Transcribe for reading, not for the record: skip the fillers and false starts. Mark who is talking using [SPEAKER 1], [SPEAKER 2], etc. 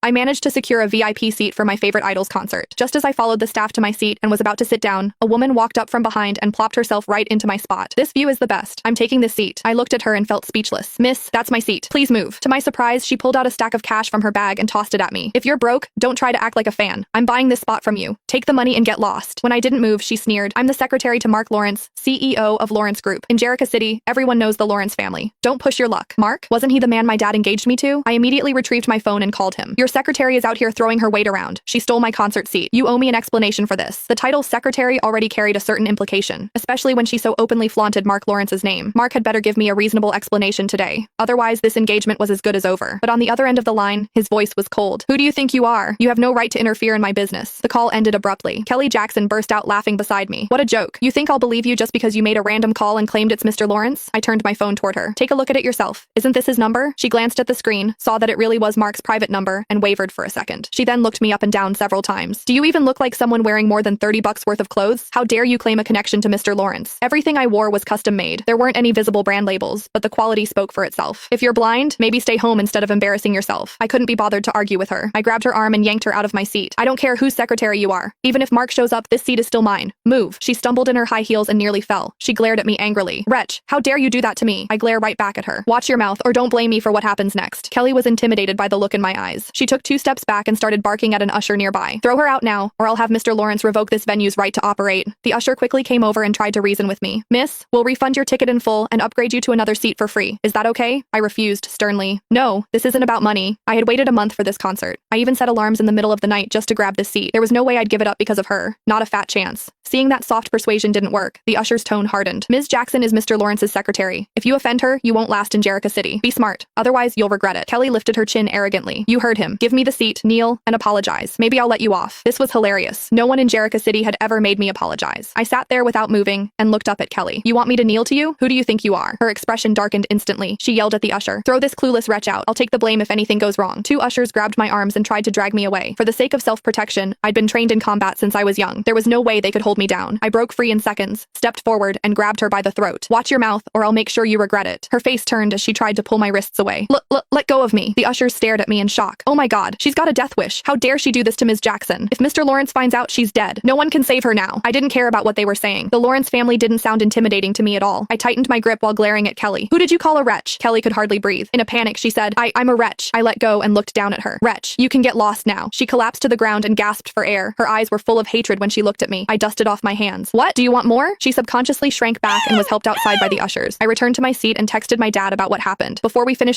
[SPEAKER 1] I managed to secure a VIP seat for my favorite Idols concert. Just as I followed the staff to my seat and was about to sit down, a woman walked up from behind and plopped herself right into my spot. This view is the best. I'm taking this seat. I looked at her and felt speechless. Miss, that's my seat. Please move. To my surprise, she pulled out a stack of cash from her bag and tossed it at me. If you're broke, don't try to act like a fan. I'm buying this spot from you. Take the money and get lost. When I didn't move, she sneered. I'm the secretary to Mark Lawrence, CEO of Lawrence Group. In Jericho City, everyone knows the Lawrence family. Don't push your luck. Mark? Wasn't he the man my dad engaged me to? I immediately retrieved my phone and called him. Your secretary is out here throwing her weight around. She stole my concert seat. You owe me an explanation for this. The title secretary already carried a certain implication, especially when she so openly flaunted Mark Lawrence's name. Mark had better give me a reasonable explanation today. Otherwise, this engagement was as good as over. But on the other end of the line, his voice was cold. Who do you think you are? You have no right to interfere in my business. The call ended abruptly. Kelly Jackson burst out laughing beside me. What a joke. You think I'll believe you just because you made a random call and claimed it's Mr. Lawrence? I turned my phone toward her. Take a look at it yourself. Isn't this his number? She glanced at the screen, saw that it really was Mark's private number, and wavered for a second. She then looked me up and down several times. Do you even look like someone wearing more than $30 worth of clothes? How dare you claim a connection to Mr. Lawrence? Everything I wore was custom made. There weren't any visible brand labels, but the quality spoke for itself. If you're blind, maybe stay home instead of embarrassing yourself. I couldn't be bothered to argue with her. I grabbed her arm and yanked her out of my seat. I don't care whose secretary you are. Even if Mark shows up, this seat is still mine. Move. She stumbled in her high heels and nearly fell. She glared at me angrily. Wretch, how dare you do that to me? I glare right back at her. Watch your mouth or don't blame me for what happens next. Kelly was intimidated by the look in my eyes. She took 2 steps back and started barking at an usher nearby. Throw her out now, or I'll have Mr. Lawrence revoke this venue's right to operate. The usher quickly came over and tried to reason with me. Miss, we'll refund your ticket in full and upgrade you to another seat for free. Is that okay? I refused sternly. No, this isn't about money. I had waited a month for this concert. I even set alarms in the middle of the night just to grab this seat. There was no way I'd give it up because of her. Not a fat chance. Seeing that soft persuasion didn't work, the usher's tone hardened. Ms. Jackson is Mr. Lawrence's secretary. If you offend her, you won't last in Jericho City. Be smart. Otherwise, you'll regret it. Kelly lifted her chin arrogantly. You heard him. Give me the seat, kneel, and apologize. Maybe I'll let you off. This was hilarious. No one in Jericho City had ever made me apologize. I sat there without moving and looked up at Kelly. You want me to kneel to you? Who do you think you are? Her expression darkened instantly. She yelled at the usher. Throw this clueless wretch out. I'll take the blame if anything goes wrong. 2 ushers grabbed my arms and tried to drag me away. For the sake of self-protection, I'd been trained in combat since I was young. There was no way they could hold me down. I broke free in seconds, stepped forward, and grabbed her by the throat. Watch your mouth, or I'll make sure you regret it. Her face turned as she tried to pull my wrists away. Let go of me. The ushers stared at me in shock. Oh my god, she's got a death wish. How dare she do this to Ms. Jackson? If Mr. Lawrence finds out, she's dead. No one can save her now. I didn't care about what they were saying. The Lawrence family didn't sound intimidating to me at all. I tightened my grip while glaring at Kelly. Who did you call a wretch? Kelly could hardly breathe. In a panic, she said, I'm a wretch. I let go and looked down at her. Wretch, you can get lost now. She collapsed to the ground and gasped for air. Her eyes were full of hatred when she looked at me. I dusted off my hands. What? Do you want more? She subconsciously shrank back and was helped outside by the ushers. I returned to my seat and texted my dad about what happened. Before we finished